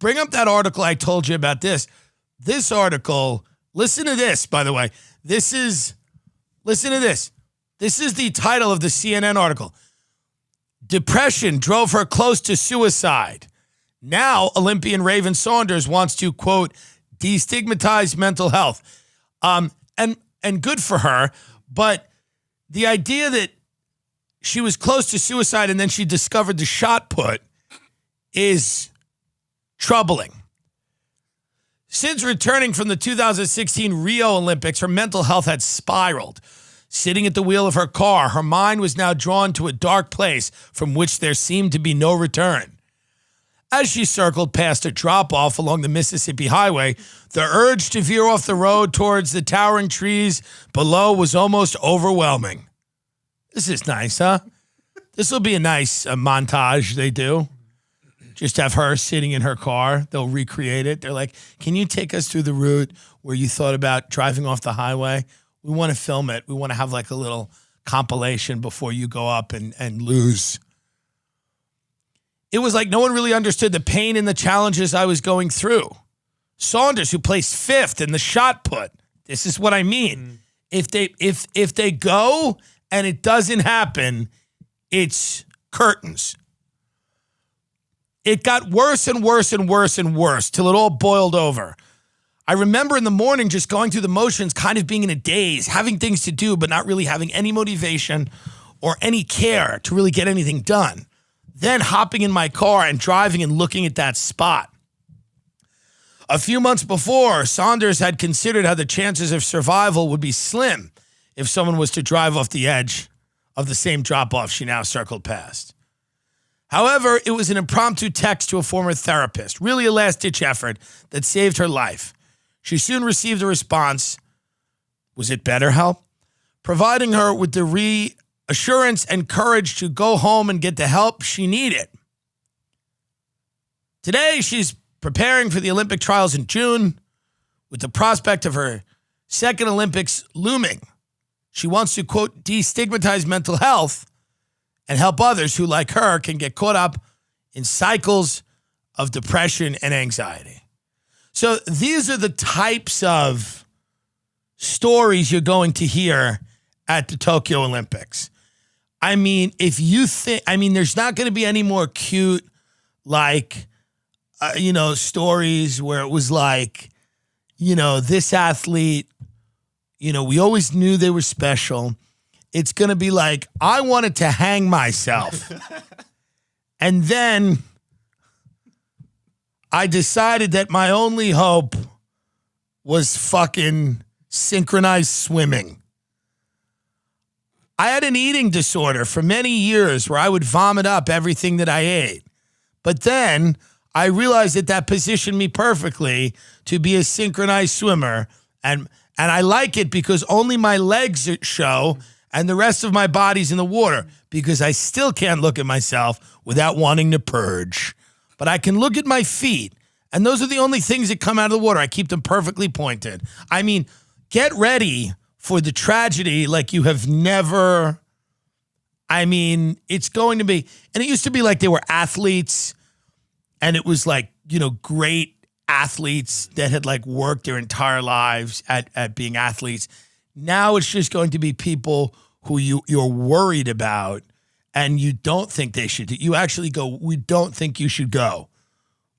bring up that article I told you about this. This article, listen to this, by the way. Listen to this. This is the title of the CNN article. Depression drove her close to suicide. Now, Olympian Raven Saunders wants to, quote, destigmatize mental health. And good for her, but the idea that she was close to suicide and then she discovered the shot put is troubling. Since returning from the 2016 Rio Olympics, her mental health had spiraled. Sitting at the wheel of her car, her mind was now drawn to a dark place from which there seemed to be no return. As she circled past a drop-off along the Mississippi Highway, the urge to veer off the road towards the towering trees below was almost overwhelming. This is nice, huh? This will be a nice montage they do. Just have her sitting in her car. They'll recreate it. They're like, can you take us through the route where you thought about driving off the highway? We want to film it. We want to have like a little compilation before you go up and lose. It was like no one really understood the pain and the challenges I was going through. Saunders, who placed 5th in the shot put, this is what I mean. If they go and it doesn't happen, it's curtains. It got worse and worse and worse and worse till it all boiled over. I remember in the morning just going through the motions, kind of being in a daze, having things to do, but not really having any motivation or any care to really get anything done. Then hopping in my car and driving and looking at that spot. A few months before, Saunders had considered how the chances of survival would be slim if someone was to drive off the edge of the same drop-off she now circled past. However, it was an impromptu text to a former therapist, really a last-ditch effort that saved her life. She soon received a response. Was it BetterHelp? Providing her with the reassurance and courage to go home and get the help she needed. Today, she's preparing for the Olympic trials in June with the prospect of her second Olympics looming. She wants to, quote, destigmatize mental health and help others who, like her, can get caught up in cycles of depression and anxiety. So these are the types of stories you're going to hear at the Tokyo Olympics. I mean, there's not going to be any more cute, like, stories where it was like, this athlete, we always knew they were special. It's going to be like, I wanted to hang myself. And then I decided that my only hope was fucking synchronized swimming. I had an eating disorder for many years where I would vomit up everything that I ate. But then I realized that positioned me perfectly to be a synchronized swimmer. And I like it because only my legs show and the rest of my body's in the water because I still can't look at myself without wanting to purge. But I can look at my feet, and those are the only things that come out of the water. I keep them perfectly pointed. I mean, get ready for the tragedy like you have never. I mean, it's going to be, and it used to be like they were athletes, and it was like, great athletes that had like worked their entire lives at being athletes. Now it's just going to be people who you're worried about and you don't think they should. You actually go, we don't think you should go.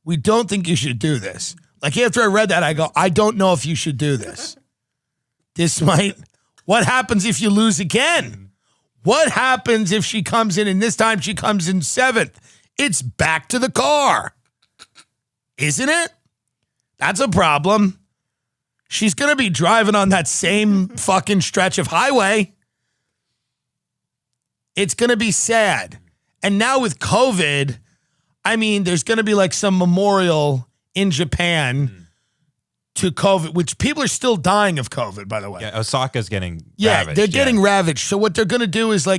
We don't think you should do this. Like after I read that, I go, I don't know if you should do this. What happens if you lose again? What happens if she comes in and this time she comes in 7th? It's back to the car. Isn't it? That's a problem. She's going to be driving on that same fucking stretch of highway. It's going to be sad. And now with COVID, there's going to be like some memorial in Japan to COVID, which people are still dying of COVID, by the way. Yeah, Osaka's getting ravaged. Yeah, they're getting ravaged. So what they're going to do is they're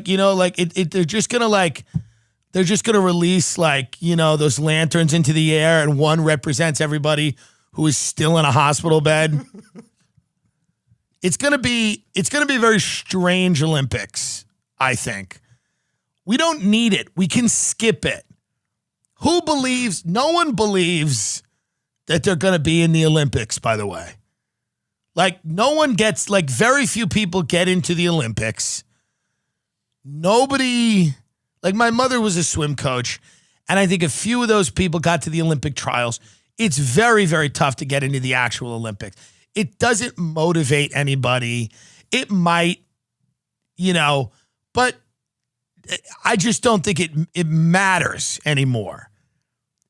just going to release those lanterns into the air and one represents everybody who is still in a hospital bed. It's going to be a very strange Olympics, I think. We don't need it. We can skip it. No one believes that they're going to be in the Olympics, by the way. Like, no one gets, like, very few people get into the Olympics. Nobody, like, my mother was a swim coach, and I think a few of those people got to the Olympic trials. It's very, very tough to get into the actual Olympics. It doesn't motivate anybody. It might, but I just don't think it matters anymore.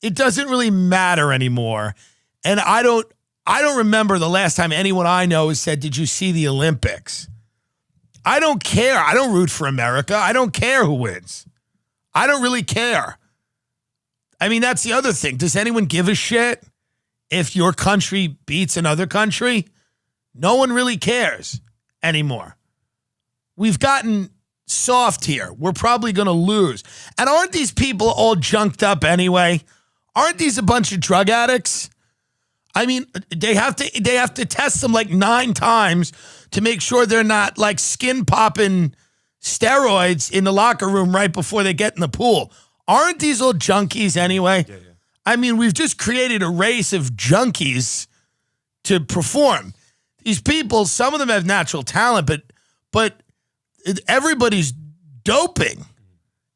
It doesn't really matter anymore. And I don't remember the last time anyone I know has said, "Did you see the Olympics?" I don't care. I don't root for America. I don't care who wins. I don't really care. I mean, that's the other thing. Does anyone give a shit if your country beats another country? No one really cares anymore. We've gotten soft here. We're probably going to lose. And aren't these people all junked up anyway? Aren't these a bunch of drug addicts? I mean, they have to test them like 9 times to make sure they're not like skin popping steroids in the locker room right before they get in the pool. Aren't these all junkies anyway? Yeah. I mean, we've just created a race of junkies to perform. These people, some of them have natural talent, but everybody's doping.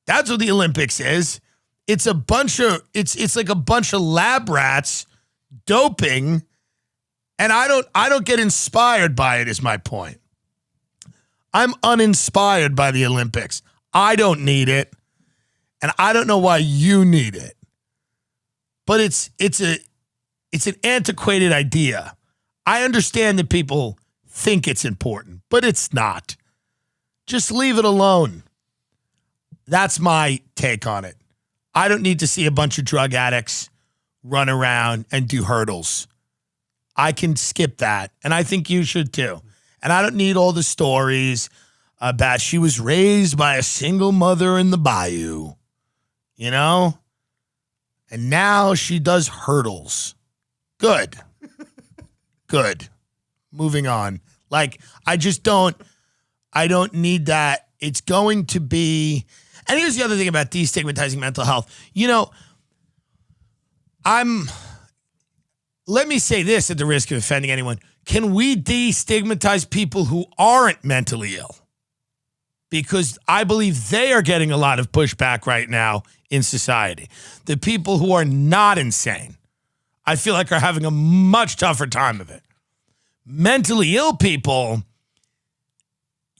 That's what the Olympics is. It's like a bunch of lab rats doping, and I don't get inspired by it, is my point. I'm uninspired by the Olympics. I don't need it, and I don't know why you need it. But it's an antiquated idea. I understand that people think it's important, but it's not. Just leave it alone. That's my take on it. I don't need to see a bunch of drug addicts run around and do hurdles. I can skip that, and I think you should too. And I don't need all the stories about she was raised by a single mother in the bayou, and now she does hurdles. Good. Good. Moving on. Like, I don't need that. It's going to be, and here's the other thing about destigmatizing mental health. Let me say this at the risk of offending anyone. Can we destigmatize people who aren't mentally ill? Because I believe they are getting a lot of pushback right now in society. The people who are not insane, I feel like, are having a much tougher time of it. Mentally ill people,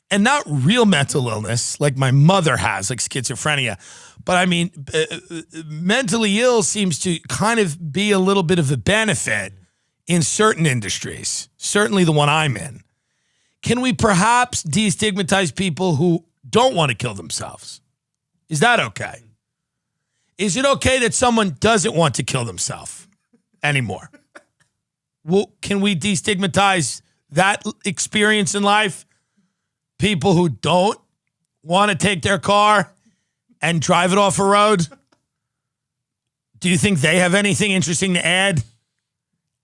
and not real mental illness like my mother has, like schizophrenia, but I mean, mentally ill seems to kind of be a little bit of a benefit in certain industries, certainly the one I'm in. Can we perhaps destigmatize people who don't want to kill themselves? Is that okay? Is it okay that someone doesn't want to kill themselves anymore? Well, can we destigmatize that experience in life? People who don't want to take their car and drive it off a road? Do you think they have anything interesting to add?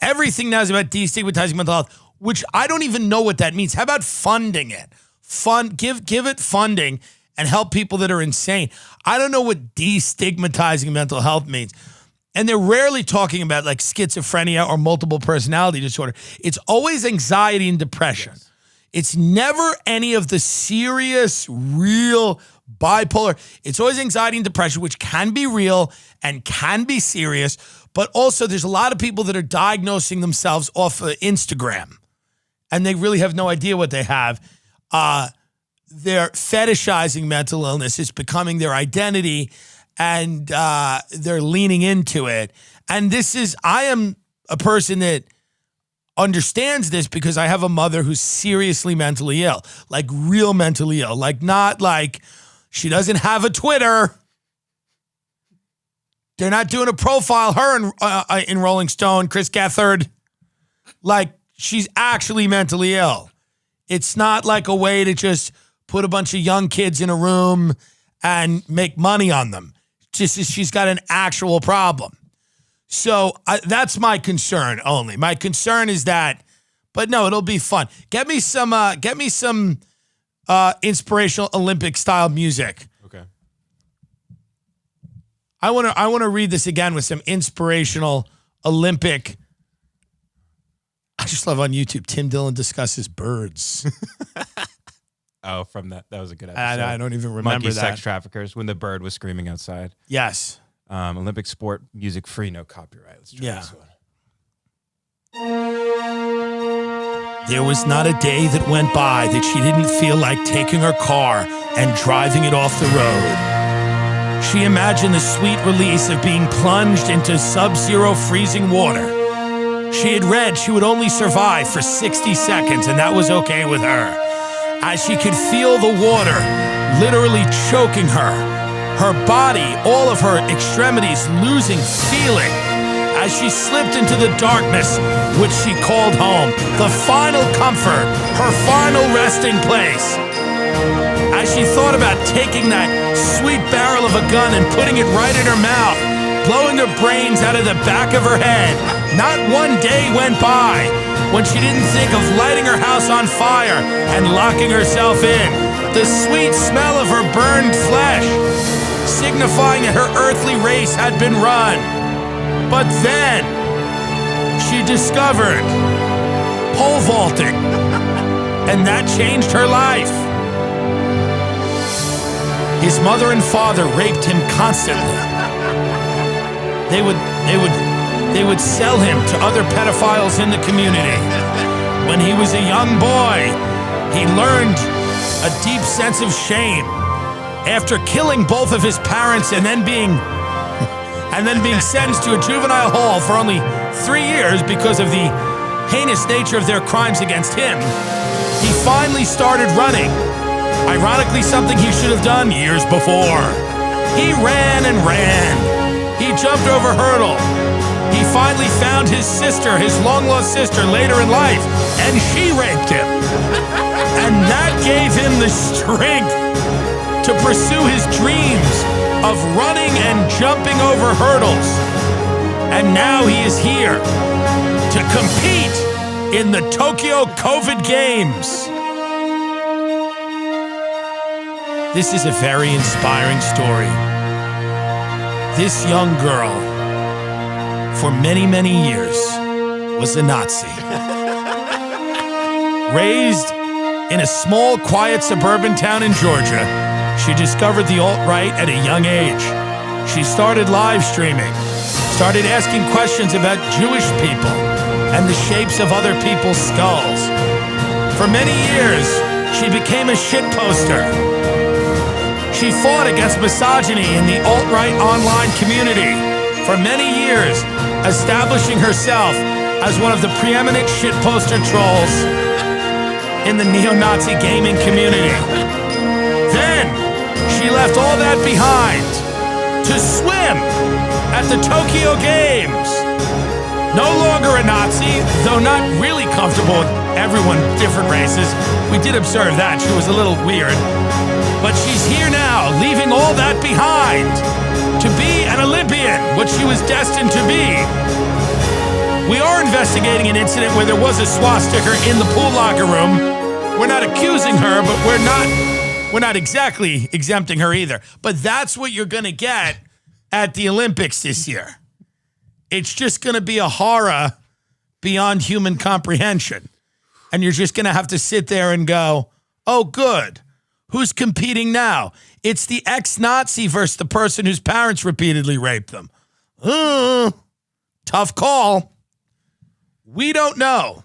Everything now is about destigmatizing mental health, which I don't even know what that means. How about funding it? Give it funding and help people that are insane. I don't know what destigmatizing mental health means. And they're rarely talking about like schizophrenia or multiple personality disorder. It's always anxiety and depression. Yes. It's never any of the serious, real bipolar. It's always anxiety and depression, which can be real and can be serious. But also there's a lot of people that are diagnosing themselves off of Instagram, and they really have no idea what they have. They're fetishizing mental illness. It's becoming their identity, and they're leaning into it. And I am a person that understands this because I have a mother who's seriously mentally ill, like real mentally ill, like not like she doesn't have a Twitter. They're not doing a profile, her in Rolling Stone, Chris Gethard. Like, she's actually mentally ill. It's not like a way to just put a bunch of young kids in a room and make money on them. Just she's got an actual problem. So that's my concern only. My concern is that, but no, it'll be fun. Get me some inspirational Olympic style music. Okay. I want to read this again with some inspirational Olympic I just love on YouTube, Tim Dillon discusses birds. Oh, from that was a good episode. I don't even remember Monkey that. sex traffickers when the bird was screaming outside. Yes. Olympic sport, music free, no copyright. Let's try this one. There was not a day that went by that she didn't feel like taking her car and driving it off the road. She imagined the sweet release of being plunged into sub-zero freezing water. She had read she would only survive for 60 seconds, and that was okay with her. As she could feel the water literally choking her, her body, all of her extremities losing feeling, as she slipped into the darkness, which she called home, the final comfort, her final resting place. As she thought about taking that sweet barrel of a gun and putting it right in her mouth, blowing her brains out of the back of her head, not one day went by when she didn't think of lighting her house on fire and locking herself in. The sweet smell of her burned flesh, signifying that her earthly race had been run. But then she discovered pole vaulting, and that changed her life. His mother and father raped him constantly. They would sell him to other pedophiles in the community. When he was a young boy, he learned a deep sense of shame after killing both of his parents and then being sentenced to a juvenile hall for only 3 years because of the heinous nature of their crimes against him. He finally started running. Ironically, something he should have done years before. He ran and ran. He jumped over a hurdle. He finally found his sister, his long-lost sister, later in life, and she raped him. And that gave him the strength to pursue his dreams of running and jumping over hurdles. And now he is here to compete in the Tokyo COVID Games. This is a very inspiring story. This young girl, for many, many years, was a Nazi. Raised in a small, quiet suburban town in Georgia, she discovered the alt-right at a young age. She started live streaming, started asking questions about Jewish people and the shapes of other people's skulls. For many years, she became a shitposter. She fought against misogyny in the alt-right online community for many years, establishing herself as one of the preeminent shitposter trolls in the neo-Nazi gaming community. Then, she left all that behind to swim at the Tokyo Games. No longer a Nazi, though not really comfortable with everyone, different races. We did observe that. She was a little weird. But she's here now, leaving all that behind to be an Olympian, what she was destined to be. We are investigating an incident where there was a swastika in the pool locker room. We're not accusing her, but we're not exactly exempting her either. But that's what you're going to get at the Olympics this year. It's just going to be a horror beyond human comprehension. And you're just going to have to sit there and go, oh, good. Who's competing now? It's the ex-Nazi versus the person whose parents repeatedly raped them. Tough call. We don't know.